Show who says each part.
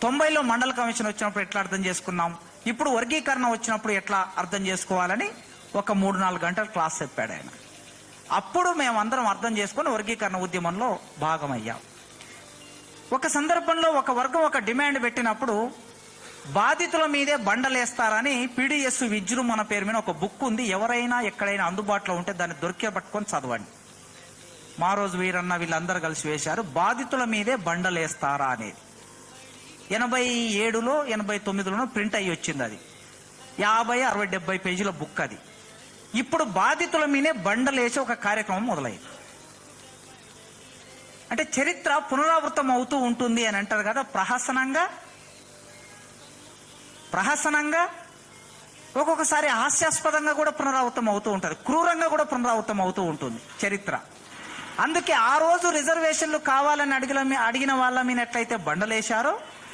Speaker 1: 90లో మండల కమిషన్ వచ్చినప్పుడు ఎట్లా అర్థం చేసుకున్నాం, ఇప్పుడు వర్గీకరణ వచ్చినప్పుడు ఎట్లా అర్థం చేసుకోవాలని ఒక 3-4 గంటల క్లాస్ చెప్పాడు ఆయన. అప్పుడు మేమందరం అర్థం చేసుకుని వర్గీకరణ ఉద్యమంలో భాగమయ్యాం. ఒక సందర్భంలో ఒక వర్గం ఒక డిమాండ్ పెట్టినప్పుడు బాధితుల మీదే బండలేస్తారని పీడిఎస్ విజృంభణ పేరు మీద ఒక బుక్ ఉంది. ఎవరైనా ఎక్కడైనా అందుబాటులో ఉంటే దాన్ని దొరికే పట్టుకొని చదవండి. మా రోజు వీరన్న వీళ్ళందరూ కలిసి వేశారు, బాధితుల మీదే బండలేస్తారా అనేది. 87లో 89లోనో ప్రింట్ అయ్యి వచ్చింది. అది 50, 60, 70 పేజీల బుక్ అది. ఇప్పుడు బాధితుల మీదే బండలేసి ఒక కార్యక్రమం మొదలైంది. అంటే చరిత్ర పునరావృతం అవుతూ ఉంటుంది అని అంటారు కదా, ప్రహసనంగా ఒక్కొక్కసారి హాస్యాస్పదంగా కూడా పునరావృతం అవుతూ ఉంటుంది, క్రూరంగా కూడా పునరావృతం అవుతూ ఉంటుంది చరిత్ర. అందుకే ఆ రోజు రిజర్వేషన్లు కావాలని అడిగిన వాళ్ళ మీద ఎట్లయితే బండలేశారో